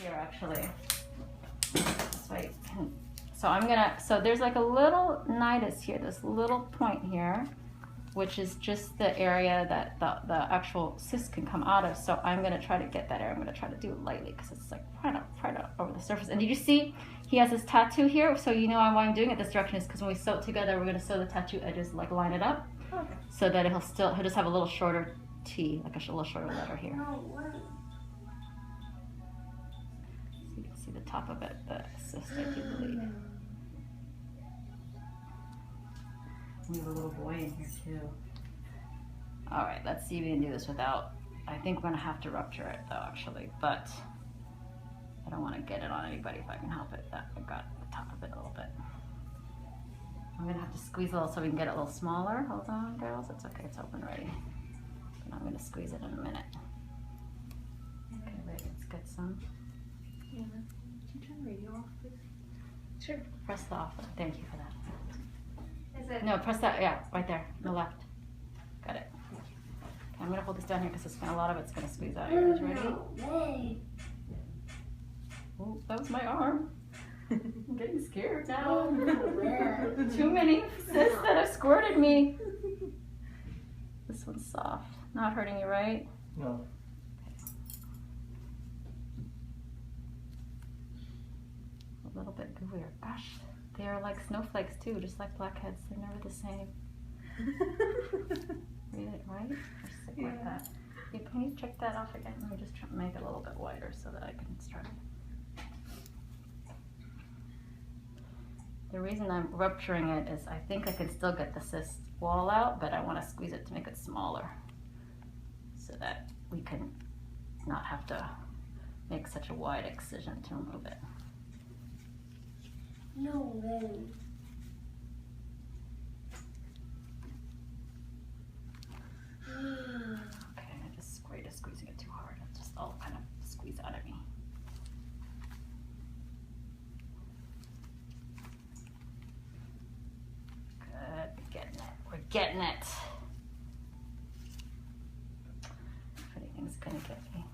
here actually. So I can, so I'm gonna, so there's like a little nidus here, this little point here, which is just the area that the actual cyst can come out of. So I'm gonna try to get that area. I'm gonna try to do it lightly because it's like right up over the surface. And did you see he has this tattoo here? So you know why I'm doing it this direction is because when we sew it together, we're gonna sew the tattoo edges, like line it up, okay, so that he'll just have a little shorter T, like a little shorter letter here. So you can see the top of it, the cyst, I do believe. We have a little boy in here too. All right, let's see if we can do this without, I think we're gonna have to rupture it though actually, but I don't wanna get it on anybody if I can help it. That I got the top of it a little bit. I'm gonna have to squeeze a little so we can get it a little smaller. Hold on, girls, it's okay, it's open already. But I'm gonna squeeze it in a minute. Okay, wait, let's get some. Yeah, can you turn the radio off, please? Sure. Press the off button. Thank you for that. Is it? No, press that, yeah, right there, on the left. Got it. Okay, I'm gonna hold this down here because a lot of it's gonna squeeze out. You guys ready? Oh, that was my arm. I'm getting scared now. Too many cysts that have squirted me. This one's soft. Not hurting you, right? No. A little bit gooier. Gosh, they are like snowflakes too, just like blackheads. They're never the same. Read it right? Or sick like that. Okay, can you check that off again? Let me just try to make it a little bit wider so that I can start. The reason I'm rupturing it is I think I can still get the cyst wall out, but I want to squeeze it to make it smaller so that we can not have to make such a wide excision to remove it. No way. Okay, I just squeezing it too hard. It just all kind of squeeze out of me. Good, we're getting it. We're getting it. If anything's gonna get me.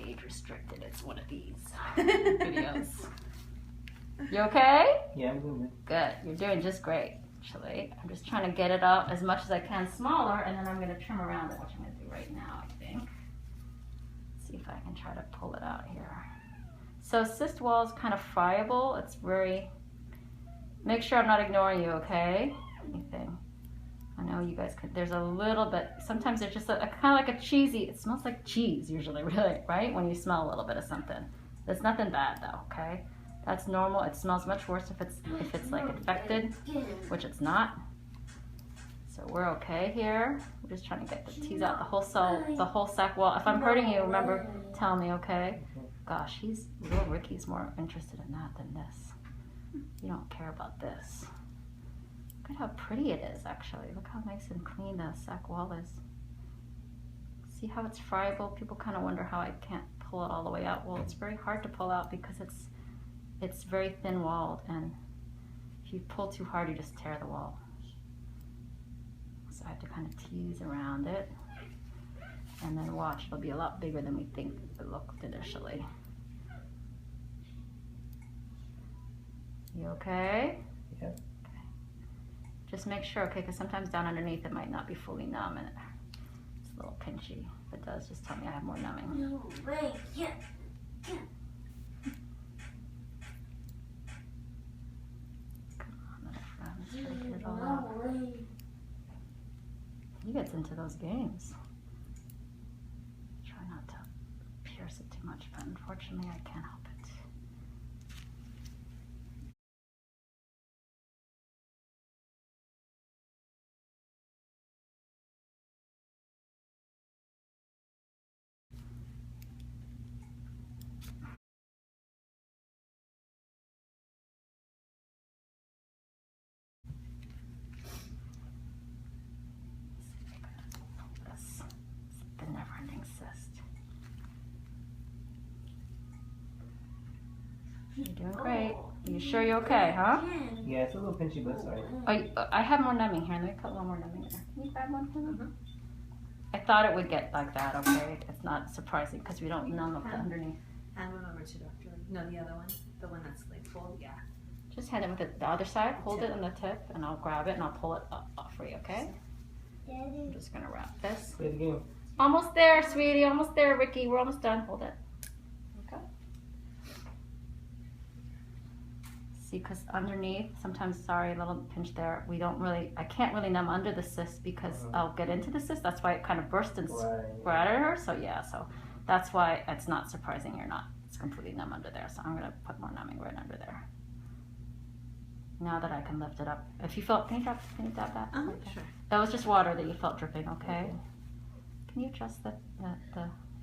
Age restricted, it's one of these videos. You okay? Yeah, I'm good. Good, you're doing just great. Actually, I'm just trying to get it up as much as I can smaller, and then I'm going to trim around it, which I'm going to do right now, I think. See if I can try to pull it out here. So cyst wall is kind of friable. It's very, make sure I'm not ignoring you, okay? Anything. I know you guys could, there's a little bit, sometimes there's just a kind of like a cheesy, it smells like cheese usually, really, right? When you smell a little bit of something. There's nothing bad though, okay? That's normal. It smells much worse if it's like infected, which it's not. So we're okay here. We're just trying to get the tease out, the whole cell, the whole sac wall. If I'm hurting you, remember, tell me, okay? Gosh, little Ricky's more interested in that than this. You don't care about this. Look at how pretty it is, actually. Look how nice and clean the sac wall is. See how it's friable? People kind of wonder how I can't pull it all the way out. Well, it's very hard to pull out because it's very thin walled, and if you pull too hard, you just tear the wall. So I have to kind of tease around it, and then watch, it'll be a lot bigger than we think it looked initially. You okay? Yeah. Okay. Just make sure, okay, because sometimes down underneath it might not be fully numb, and it's a little pinchy. If it does, just tell me I have more numbing. No way. Yeah. Get it all out. He gets into those games. Try not to pierce it too much, but unfortunately I can't help it. You're doing great. You sure you're okay, huh? Yeah, it's a little pinchy, but it's alright. Oh, I have more numbing here. Let me put one more numbing there. Can you grab one for me? I thought it would get like that, okay? It's not surprising because we don't numb up the underneath. Hand one over to Dr. No, the other one. The one that's like full, yeah. Just hand it with the other side, hold it on the tip, and I'll grab it and I'll pull it up for you, okay? I'm just gonna wrap this. Play the game. Almost there, sweetie, almost there, Ricky. We're almost done. Hold it. Okay. See, because underneath, sometimes, sorry, a little pinch there, we don't really, I can't really numb under the cyst because I'll get into the cyst. That's why it kind of burst and splattered her. So yeah, so that's why it's not surprising you're not. It's completely numb under there. So I'm gonna put more numbing right under there. Now that I can lift it up. If you felt, can you dab that? Okay. Sure. That was just water that you felt dripping, okay? Can you adjust the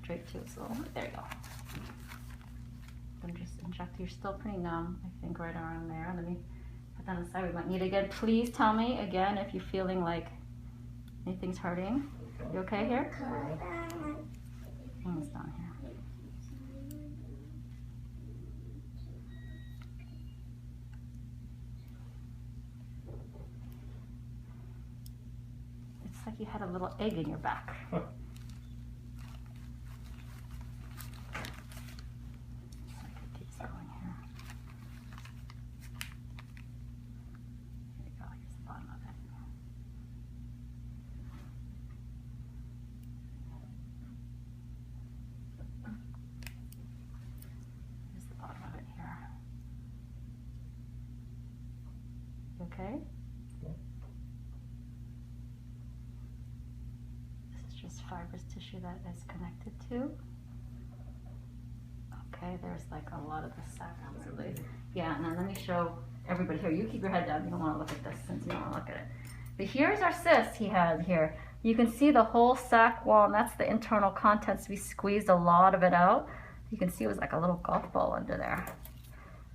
drape too? So there you go. Then just inject. You're still pretty numb, I think, right around there. Let me put that on the side. We might need it again. Please tell me again if you're feeling like anything's hurting. You okay here? Almost down here. It's like you had a little egg in your back. Okay. This is just fibrous tissue that is connected to. Okay, there's like a lot of the sac absolutely. Yeah, and then let me show everybody here. You keep your head down. You don't want to look at this since you don't want to look at it. But here's our cyst he had here. You can see the whole sac wall, and that's the internal contents. We squeezed a lot of it out. You can see it was like a little golf ball under there.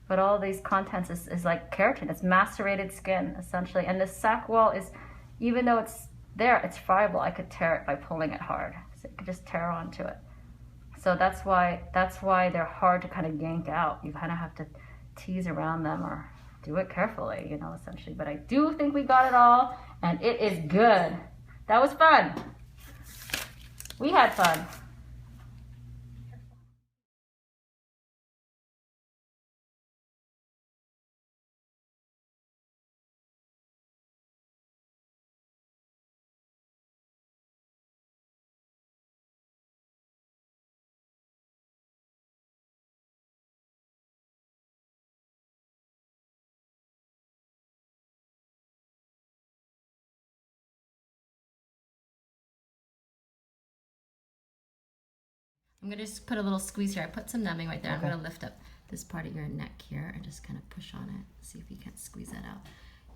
But all these contents is like keratin. It's macerated skin, essentially. And the sac wall is, even though it's there, it's friable. I could tear it by pulling it hard. So you could just tear onto it. So that's why they're hard to kind of yank out. You kind of have to tease around them or do it carefully, you know, essentially. But I do think we got it all, and it is good. That was fun. We had fun. I'm gonna just put a little squeeze here. I put some numbing right there. Okay. I'm gonna lift up this part of your neck here and just kind of push on it. See if you can't squeeze that out.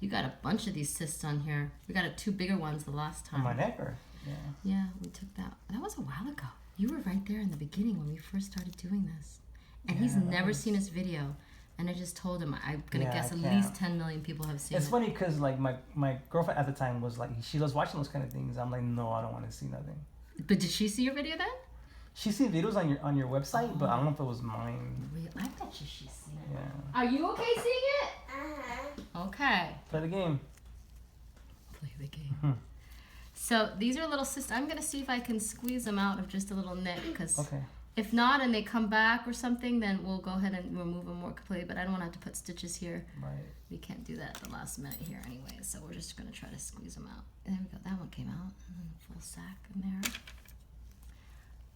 You got a bunch of these cysts on here. We got 2 bigger ones the last time. On my neck, or? Yeah. Yeah, we took that. That was a while ago. You were right there in the beginning when we first started doing this. And he's never seen this video. And I just told him, I'm gonna guess at least 10 million people have seen it. It's funny because like my girlfriend at the time was like, she loves watching those kind of things. I'm like, no, I don't want to see nothing. But did she see your video then? She's seen videos on your website, but I don't know if it was mine. Really? I bet she's seen it. Yeah. Are you okay seeing it? Okay. Play the game. Play the game. So these are little cysts. I'm gonna see if I can squeeze them out of just a little nick, because if not and they come back or something, then we'll go ahead and remove them more completely. But I don't want to have to put stitches here. Right. We can't do that at the last minute here anyway. So we're just gonna try to squeeze them out. There we go. That one came out. And then full sack in there.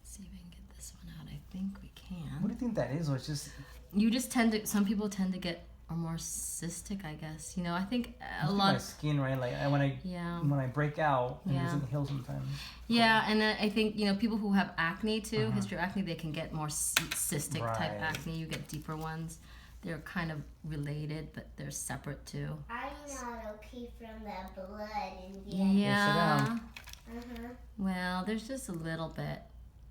See if we can get this one out. I think we can. What do you think that is? Or it's just... You just tend to, some people tend to get are more cystic, I guess. You know, I think a lot. My skin, right? Like when I break out, it doesn't heal sometimes. Yeah, and then I think, you know, people who have acne too, history of acne, they can get more cystic type acne. You get deeper ones. They're kind of related, but they're separate too. I'm not okay from the blood in the Yeah. Well, there's just a little bit.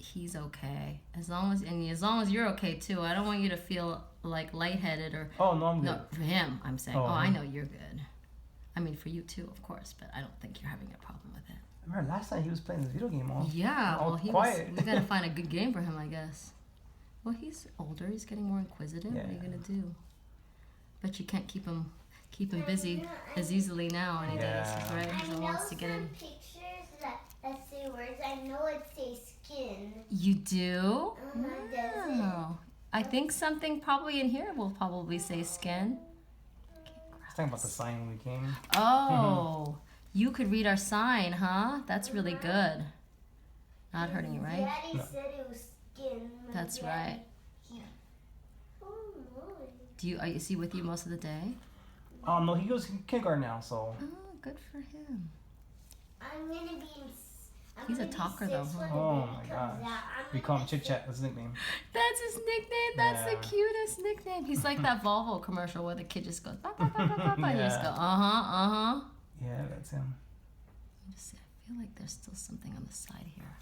He's okay as long as you're okay too. I don't want you to feel like lightheaded or. Oh no, I'm good. No, for him, I'm saying. Oh, I know you're good. I mean, for you too, of course, but I don't think you're having a problem with it. I remember last time he was playing this video game all. Yeah, all well, he quiet. was. We gotta find a good game for him, I guess. Well, he's older. He's getting more inquisitive. Yeah. What are you gonna do? But you can't keep him busy as easily now nowadays, right? He wants to get in. Pictures that say afterwards. I know it says skin. You do? Does it? Wow. I think something probably in here will probably say skin. I was talking about the sign when we came. Oh, you could read our sign, huh? That's really good. Not hurting you, right? Daddy No. said it was skin. My That's daddy- right. Oh, no. Is he with you most of the day? No, he goes kindergarten now, so. Oh, good for him. I'm gonna be. He's a talker, though, huh? Oh my gosh. We call him Chit Chat. That's his nickname. That's his nickname. That's the Yeah. cutest nickname. He's like that Volvo commercial where the kid just goes, bah, bah, bah, bah, bah, bah, and you just go, uh-huh. Yeah, that's him. Let me just see. I feel like there's still something on the side here.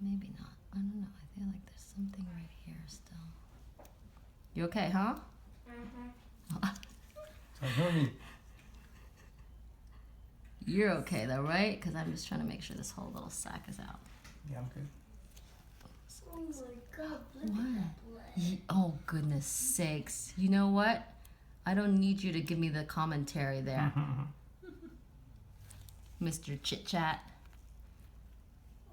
Maybe not. I don't know. I feel like there's something right here still. You okay, huh? So hear me. You're okay though, right? Because I'm just trying to make sure this whole little sack is out. Yeah, I'm good. Oh my god, look What? at that blood. Oh, goodness sakes. You know what? I don't need you to give me the commentary there, Mr. Chit Chat.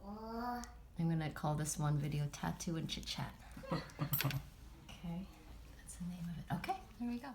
Oh, I'm going to call this one video Tattoo and Chit Chat. Okay, that's the name of it. Okay, there we go.